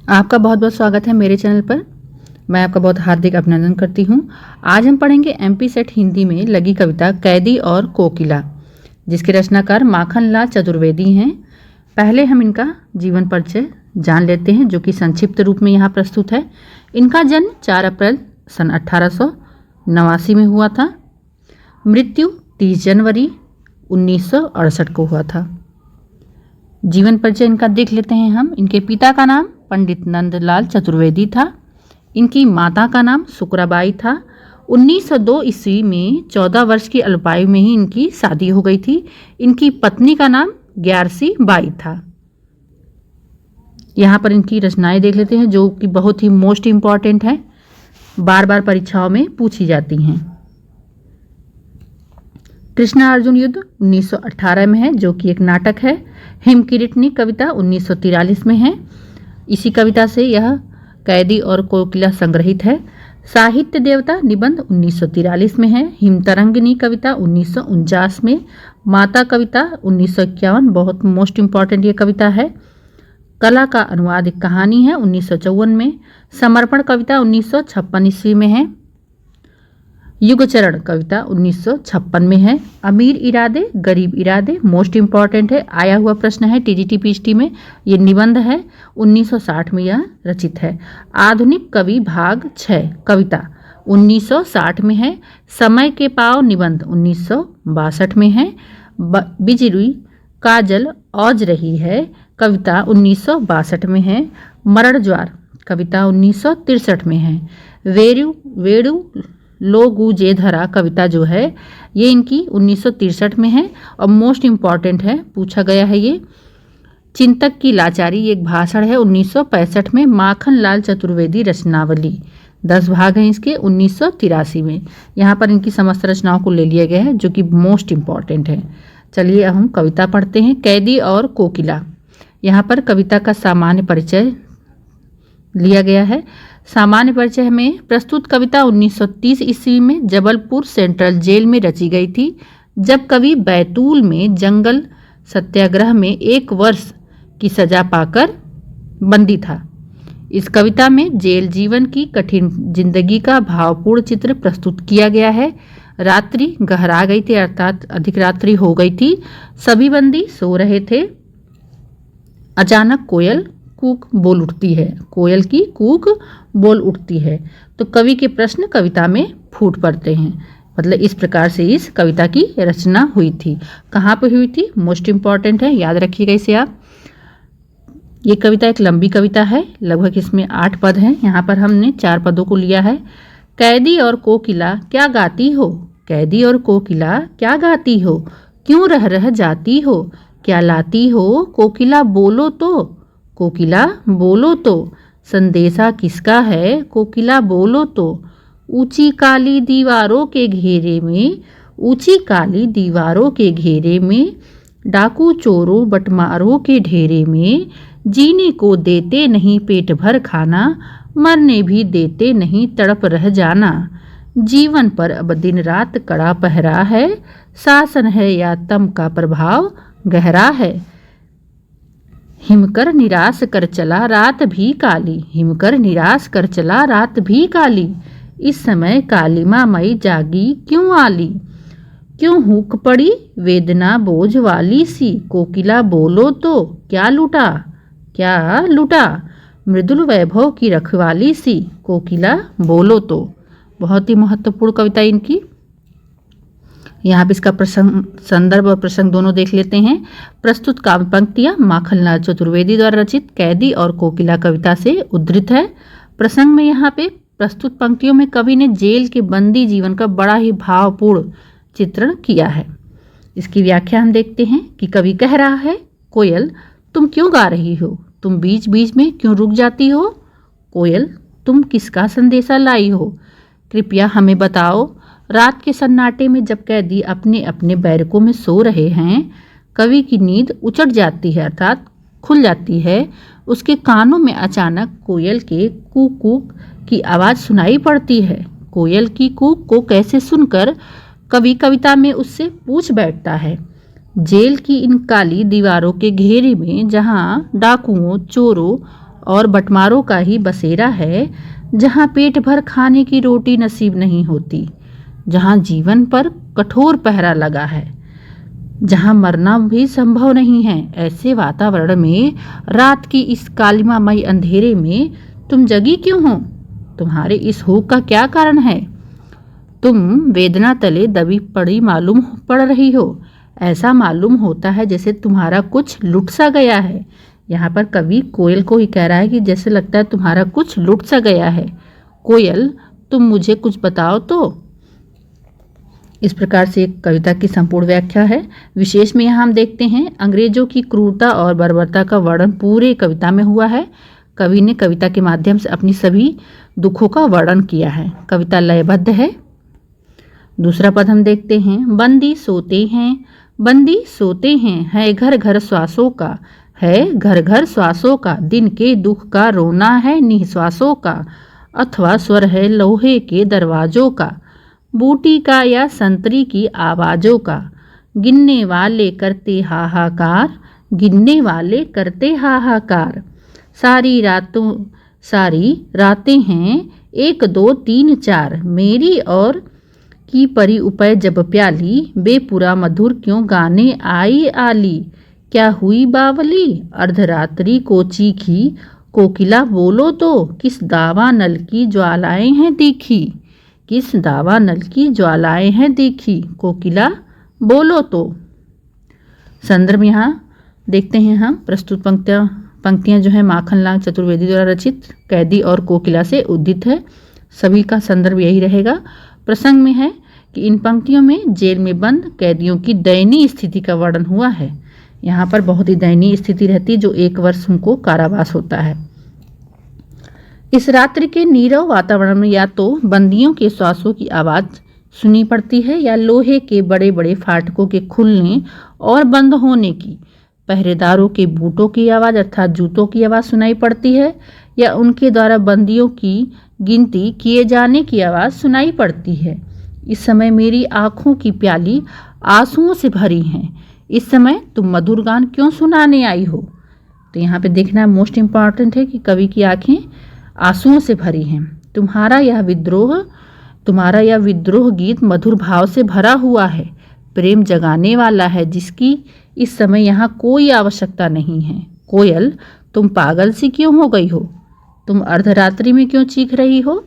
आपका बहुत बहुत स्वागत है मेरे चैनल पर। मैं आपका बहुत हार्दिक अभिनंदन करती हूँ। आज हम पढ़ेंगे एमपी सेट हिंदी में लगी कविता कैदी और कोकिला, जिसके रचनाकार माखनलाल चतुर्वेदी हैं। पहले हम इनका जीवन परिचय जान लेते हैं, जो कि संक्षिप्त रूप में यहाँ प्रस्तुत है। इनका जन्म 4 अप्रैल सन 1889 में हुआ था। मृत्यु 30 जनवरी 1968 को हुआ था। जीवन परिचय इनका देख लेते हैं हम। इनके पिता का नाम पंडित नंदलाल चतुर्वेदी था। इनकी माता का नाम सुकराबाई था। 1902 ईस्वी में 14 वर्ष की अल्पायु में ही इनकी शादी हो गई थी। इनकी पत्नी का नाम ग्यारसी बाई था। यहाँ पर इनकी रचनाएं देख लेते हैं, जो कि बहुत ही मोस्ट इम्पॉर्टेंट है, बार बार परीक्षाओं में पूछी जाती हैं। कृष्णा अर्जुन युद्ध 1918 में है, जो कि एक नाटक है। हिमकिरीटनी कविता 1943 में है। इसी कविता से यह कैदी और कोकिला संग्रहित है। साहित्य देवता निबंध 1943 में है। हिमतरंगिनी कविता 1949 में। माता कविता 1951, बहुत मोस्ट इम्पॉर्टेंट ये कविता है। कला का अनुवाद एक कहानी है 1954 में। समर्पण कविता 1956 ईस्वी में है। युगचरण कविता 1956 में है। अमीर इरादे गरीब इरादे मोस्ट इम्पॉर्टेंट है, आया हुआ प्रश्न है टीजीटी पीएचडी में। ये निबंध है 1960 में यह रचित है। आधुनिक कवि भाग 6 कविता 1960 में है। समय के पाव निबंध 1962 में है। बिजली काजल औज रही है कविता 1962 में है। मरण ज्वार कविता 1963 में है। वेणु लोगु जे धरा कविता जो है ये इनकी 1963 में है और मोस्ट इम्पॉर्टेंट है, पूछा गया है ये। चिंतक की लाचारी एक भाषण है 1965 में। माखनलाल चतुर्वेदी रचनावली 10 भाग हैं इसके 1983 में। यहाँ पर इनकी समस्त रचनाओं को ले लिया गया है, जो कि मोस्ट इम्पॉर्टेंट है। चलिए अब हम कविता पढ़ते हैं। कैदी और कोकिला। यहाँ पर कविता का सामान्य परिचय लिया गया है। सामान्य परिचय में प्रस्तुत कविता 1930 ईस्वी में जबलपुर सेंट्रल जेल में रची गई थी, जब कवि बैतूल में जंगल सत्याग्रह में 1 वर्ष की सजा पाकर बंदी था। इस कविता में जेल जीवन की कठिन जिंदगी का भावपूर्ण चित्र प्रस्तुत किया गया है। रात्रि गहरा गई थी, अर्थात अधिक रात्रि हो गई थी। सभी बंदी सो रहे थे। अचानक कोयल कूक बोल उठती है। कोयल की कूक बोल उठती है तो कवि के प्रश्न कविता में फूट पड़ते हैं। मतलब इस प्रकार से इस कविता की रचना हुई थी। कहाँ पर हुई थी, मोस्ट इम्पॉर्टेंट है, याद रखिएगा इसे आप। ये कविता एक लंबी कविता है, लगभग इसमें 8 पद हैं। यहाँ पर हमने 4 पदों को लिया है। कैदी और कोकिला क्या गाती हो, कैदी और कोकिला क्या गाती हो, क्यों रह रह जाती हो, क्या लाती हो, कोकिला बोलो तो, कोकिला बोलो तो, संदेशा किसका है, कोकिला बोलो तो। ऊंची काली दीवारों के घेरे में, ऊंची काली दीवारों के घेरे में, डाकू चोरों बटमारों के ढेरे में, जीने को देते नहीं पेट भर खाना, मरने भी देते नहीं तड़प रह जाना। जीवन पर अब दिन रात कड़ा पहरा है, शासन है या तम का प्रभाव गहरा है। हिमकर निराश कर चला रात भी काली, हिमकर निराश कर चला रात भी काली, इस समय कालिमा मई जागी क्यों आली, क्यों हुक पड़ी वेदना बोझ वाली सी, कोकिला बोलो तो क्या लूटा, क्या लूटा, मृदुल वैभव की रखवाली सी, कोकिला बोलो तो। बहुत ही महत्वपूर्ण कविता इनकी। यहाँ पे इसका प्रसंग, संदर्भ और प्रसंग दोनों देख लेते हैं। प्रस्तुत काव्य पंक्तियाँ माखनलाल चतुर्वेदी द्वारा रचित कैदी और कोकिला कविता से उद्धृत है। प्रसंग में यहाँ पे प्रस्तुत पंक्तियों में कवि ने जेल के बंदी जीवन का बड़ा ही भावपूर्ण चित्रण किया है। इसकी व्याख्या हम देखते हैं कि कवि कह रहा है, कोयल तुम क्यों गा रही हो, तुम बीच बीच में क्यों रुक जाती हो, कोयल तुम किसका संदेशा लाई हो, कृपया हमें बताओ। रात के सन्नाटे में जब कैदी अपने अपने बैरकों में सो रहे हैं, कवि की नींद उचट जाती है, अर्थात खुल जाती है। उसके कानों में अचानक कोयल के कूक कूक की आवाज़ सुनाई पड़ती है। कोयल की कूक को कैसे सुनकर कवि कविता में उससे पूछ बैठता है। जेल की इन काली दीवारों के घेरे में जहाँ डाकुओं, चोरों और बटमारों का ही बसेरा है, जहाँ पेट भर खाने की रोटी नसीब नहीं होती, जहाँ जीवन पर कठोर पहरा लगा है, जहाँ मरना भी संभव नहीं है। ऐसे वातावरण में, रात की इस कालिमामय अंधेरे में तुम जगी क्यों हो? तुम्हारे इस हुक का क्या कारण है? तुम वेदना तले दबी पड़ी मालूम पड़ रही हो। ऐसा मालूम होता है जैसे तुम्हारा कुछ लुट सा गया है। यहाँ पर कवि कोयल को ही कह रहा है कि जैसे लगता है तुम्हारा कुछ लुट सा गया है। कोयल, तुम मुझे कुछ बताओ तो। इस प्रकार से एक कविता की संपूर्ण व्याख्या है। विशेष में यहाँ हम देखते हैं अंग्रेजों की क्रूरता और बर्बरता का वर्णन पूरे कविता में हुआ है। कवि ने कविता के माध्यम से अपनी सभी दुखों का वर्णन किया है। कविता लयबद्ध है। दूसरा पद हम देखते हैं, बंदी सोते हैं, बंदी सोते हैं, है घर घर श्वासों का, है घर घर श्वासों का, दिन के दुख का रोना है निःश्वासों का, अथवा स्वर है लोहे के दरवाजों का, बूटी का या संतरी की आवाज़ों का, गिनने वाले करते हाहाकार, गिनने वाले करते हाहाकार, सारी रातें हैं 1 2 3 4, मेरी और की परी उपय जब प्याली, बेपुरा मधुर क्यों गाने आई आली, क्या हुई बावली अर्धरात्रि को चीखी, कोकिला बोलो तो किस दावा नल की ज्वालाएं हैं तीखी, किस दावा नल की ज्वालाएं हैं तीखी, कोकिला बोलो तो। संदर्भ यहाँ देखते हैं हम। प्रस्तुत पंक्तियाँ जो है माखनलाल चतुर्वेदी द्वारा रचित कैदी और कोकिला से उद्धृत है। सभी का संदर्भ यही रहेगा। प्रसंग में है कि इन पंक्तियों में जेल में बंद कैदियों की दयनीय स्थिति का वर्णन हुआ है। यहाँ पर बहुत ही दयनीय स्थिति रहती है, जो 1 वर्ष उनको कारावास होता है। इस रात्रि के नीरव वातावरण में या तो बंदियों के श्वासों की आवाज़ सुनी पड़ती है या लोहे के बड़े बड़े फाटकों के खुलने और बंद होने की, पहरेदारों के बूटों की आवाज़ अर्थात जूतों की आवाज़ सुनाई पड़ती है या उनके द्वारा बंदियों की गिनती किए जाने की आवाज़ सुनाई पड़ती है। इस समय मेरी आँखों की प्याली आंसुओं से भरी हैं। इस समय तुम मधुर गान क्यों सुनाने आई हो? तो यहाँ पे देखना मोस्ट इम्पॉर्टेंट है कि कवि की आँखें आंसुओं से भरी हैं। तुम्हारा यह विद्रोह गीत मधुर भाव से भरा हुआ है, प्रेम जगाने वाला है, जिसकी इस समय यहाँ कोई आवश्यकता नहीं है। कोयल, तुम पागल सी क्यों हो गई हो? तुम अर्धरात्रि में क्यों चीख रही हो?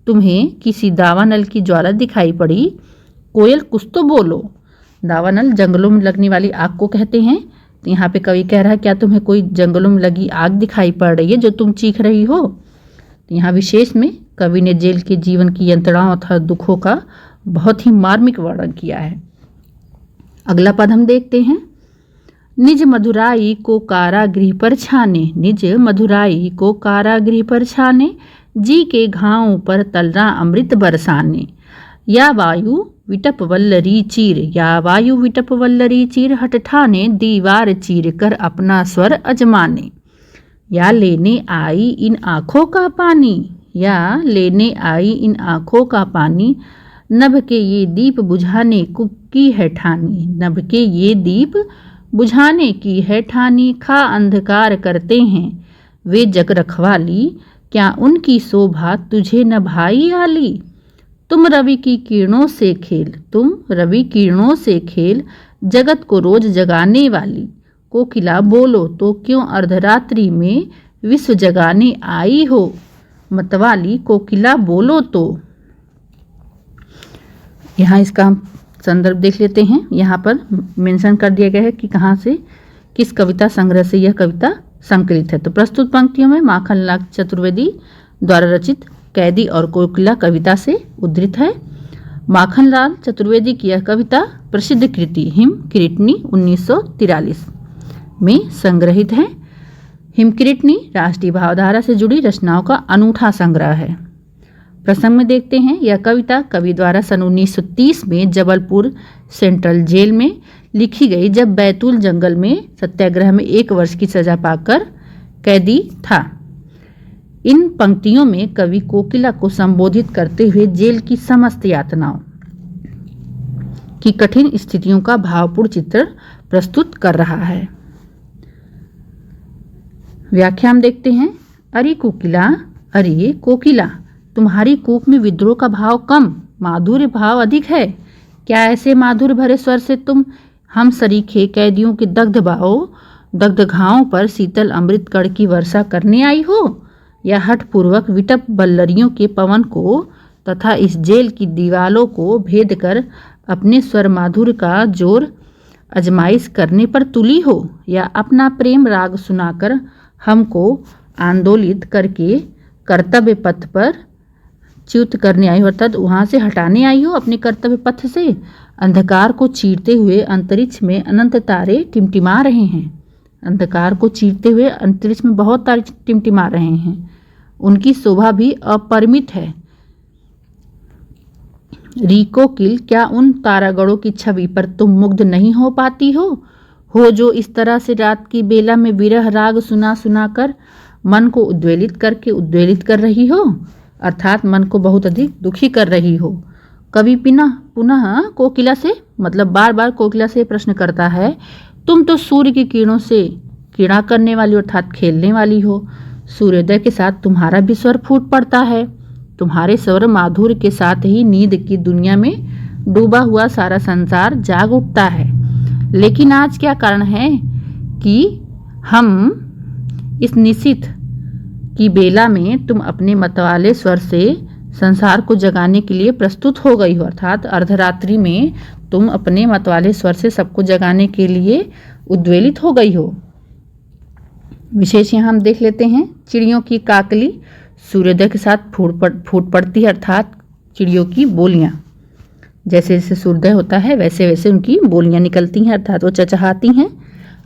तुम्हें किसी दावानल की ज्वाला दिखाई पड़ी? कोयल, कुछ तो बोलो। दावानल जंगलों में लगने वाली आग को कहते हैं। तो यहाँ पे कवि कह रहा है, क्या तुम्हें कोई जंगलों में लगी आग दिखाई पड़ रही है जो तुम चीख रही हो? तो यहाँ विशेष में कवि ने जेल के जीवन की यंत्रणाओं तथा दुखों का बहुत ही मार्मिक वर्णन किया है। अगला पद हम देखते हैं, निज मधुराई को कारागृह पर छाने, निज मधुराई को कारागृह पर छाने, जी के घावों पर तलरा अमृत बरसाने, या वायु विटप वल्लरी चीर, या वायु विटप वल्लरी चीर, हट ठाने दीवार चीर कर अपना स्वर अजमाने, या लेने आई इन आँखों का पानी, या लेने आई इन आँखों का पानी, नभ के ये दीप बुझाने की है ठानी, नभ के ये दीप बुझाने की है ठानी, खा अंधकार करते हैं वे जग रखवाली, क्या उनकी शोभा तुझे न भाई आली, तुम रवि की किरणों से खेल, तुम रवि किरणों से खेल, जगत को रोज जगाने वाली, कोकिला बोलो तो क्यों अर्धरात्रि में विश्व जगाने आई हो, मतवाली कोकिला बोलो तो। यहाँ इसका हम संदर्भ देख लेते हैं। यहाँ पर मेंशन कर दिया गया है कि कहाँ से, किस कविता संग्रह से यह कविता संकलित है। तो प्रस्तुत पंक्तियों में माखनलाल चतुर्वेदी द्वारा रचित कैदी और कोकिला कविता से उद्धृत है। माखनलाल चतुर्वेदी की यह कविता प्रसिद्ध कृति हिमकिरीटनी 1943 में संग्रहित है। हिमकिरीटनी राष्ट्रीय भावधारा से जुड़ी रचनाओं का अनूठा संग्रह है। प्रसंग में देखते हैं, यह कविता कवि द्वारा सन 1930 में जबलपुर सेंट्रल जेल में लिखी गई, जब बैतूल जंगल में सत्याग्रह में 1 वर्ष की सजा पाकर कैदी था। इन पंक्तियों में कवि कोकिला को संबोधित करते हुए जेल की समस्त यातनाओं की कठिन स्थितियों का भावपूर्ण चित्र प्रस्तुत कर रहा है। व्याख्या हम देखते हैं, अरे कोकिला, अरे कोकिला, तुम्हारी कूक में विद्रोह का भाव कम, माधुर्य भाव अधिक है। क्या ऐसे माधुर्य भरे स्वर से तुम हम सरीखे कैदियों के दग्ध घावों पर शीतल अमृत कण की वर्षा करने आई हो, या हठपूर्वक विटप बल्लरियों के पवन को तथा इस जेल की दीवालों को भेद कर अपने स्वर माधुर्य का जोर आजमाइश करने पर तुली हो, या अपना प्रेम राग सुनाकर हमको आंदोलित करके कर्तव्य पथ पर च्युत करने आई हो, अर्थात वहाँ से हटाने आई हो अपने कर्तव्य पथ से। अंधकार को चीरते हुए अंतरिक्ष में अनंत तारे टिमटिमा रहे हैं। अंधकार को चीरते हुए अंतरिक्ष में बहुत तारे टिमटिमा रहे हैं। उनकी शोभा भी अपरिमित है। रीको किल, क्या उन तारागणों की छवि पर तुम मुग्ध नहीं हो पाती हो जो इस तरह से रात की बेला में विरह राग सुना सुना कर मन को उद्वेलित कर रही हो, अर्थात मन को बहुत अधिक दुखी कर रही हो। कवि पुनः कोकिला से, मतलब बार बार कोकिला से प्रश्न करता है, तुम तो सूर्य की किरणों से क्रीड़ा करने वाली अर्थात खेलने वाली हो। सूर्योदय के साथ तुम्हारा भी स्वर फूट पड़ता है। तुम्हारे स्वर माधुर्य के साथ ही नींद की दुनिया में डूबा हुआ सारा संसार जाग उठता है। लेकिन आज क्या कारण है कि हम इस निशिथ की बेला में तुम अपने मतवाले स्वर से संसार को जगाने के लिए प्रस्तुत हो गई हो, अर्थात अर्धरात्रि में तुम अपने मतवाले स्वर से सबको जगाने के लिए उद्वेलित हो गई हो। विशेष यहाँ हम देख लेते हैं, चिड़ियों की काकली सूर्योदय के साथ फूट पड़ती है, अर्थात चिड़ियों की बोलियां जैसे जैसे सूर्योदय होता है वैसे वैसे उनकी बोलियां निकलती हैं, अर्थात वो चचहाती हैं।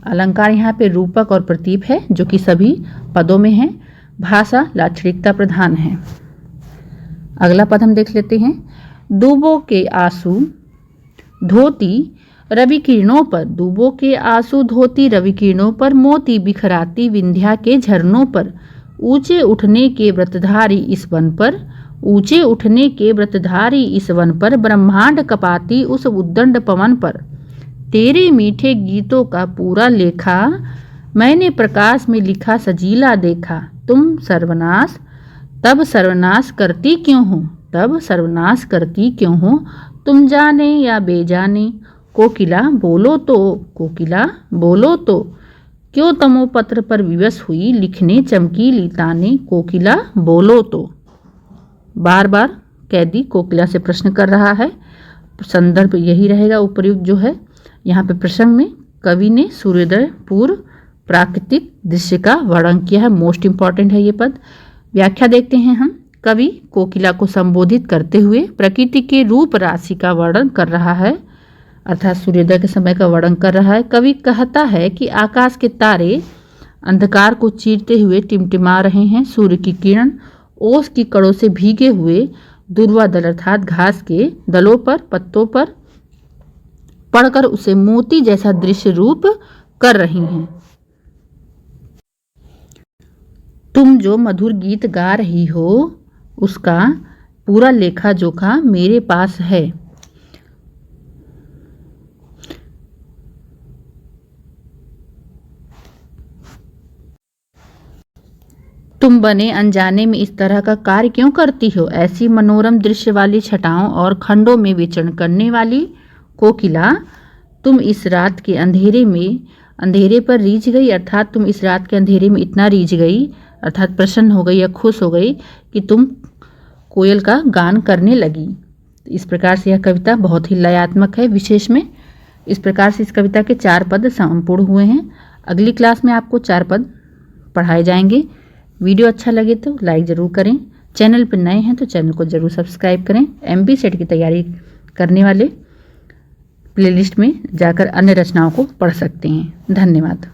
अलंकार यहाँ पे रूपक और प्रतीप है जो कि सभी पदों में है। भाषा लाक्षणिकता प्रधान है। अगला पद हम देख लेते हैं, दूबों के आंसू धोती रवि किरणों पर, दूबों के आंसू धोती रवि किरणों पर, मोती बिखराती विंध्या के झरनों पर, ऊंचे उठने के व्रतधारी इस वन पर, ऊंचे उठने के व्रतधारी इस वन पर, ब्रह्मांड कपाती उस उद्दंड पवन पर, तेरे मीठे गीतों का पूरा लेखा मैंने प्रकाश में लिखा सजीला देखा। तुम सर्वनाश तब सर्वनाश करती क्यों हो, तब सर्वनाश करती क्यों हो, तुम जाने या बेजाने। कोकिला बोलो तो, कोकिला बोलो तो, क्यों तमोपत्र पर विवश हुई लिखने चमकीली ताने। कोकिला बोलो तो। बार बार कैदी कोकिला से प्रश्न कर रहा है। संदर्भ यही रहेगा उपयुक्त जो है। यहाँ पे प्रसंग में कवि ने सूर्योदय पूर्व प्राकृतिक दृश्य का वर्णन किया है। मोस्ट इंपॉर्टेंट है ये पद। व्याख्या देखते हैं हम। कवि कोकिला को संबोधित करते हुए प्रकृति के रूप राशि का वर्णन कर रहा है, अर्थात सूर्योदय के समय का वर्णन कर रहा है। कवि कहता है कि आकाश के तारे अंधकार को चीरते हुए टिमटिमा रहे हैं। सूर्य की किरण ओस की कड़ों से भीगे हुए दुर्वा दल अर्थात घास के दलों पर पत्तों पर पड़कर उसे मोती जैसा दृश्य रूप कर रही हैं। तुम जो मधुर गीत गा रही हो उसका पूरा लेखा जोखा मेरे पास है। तुम बने अनजाने में इस तरह का कार्य क्यों करती हो। ऐसी मनोरम दृश्य वाली छटाओं और खंडों में विचरण करने वाली कोकिला, तुम इस रात के अंधेरे पर रीझ गई, अर्थात तुम इस रात के अंधेरे में इतना रीझ गई, अर्थात प्रसन्न हो गई या खुश हो गई कि तुम कोयल का गान करने लगी। इस प्रकार से यह कविता बहुत ही लयात्मक है। विशेष में इस प्रकार से इस कविता के 4 पद संपूर्ण हुए हैं। अगली क्लास में आपको 4 पद पढ़ाए जाएंगे। वीडियो अच्छा लगे तो लाइक ज़रूर करें। चैनल पर नए हैं तो चैनल को ज़रूर सब्सक्राइब करें। एमपी सेट की तैयारी करने वाले प्लेलिस्ट में जाकर अन्य रचनाओं को पढ़ सकते हैं। धन्यवाद।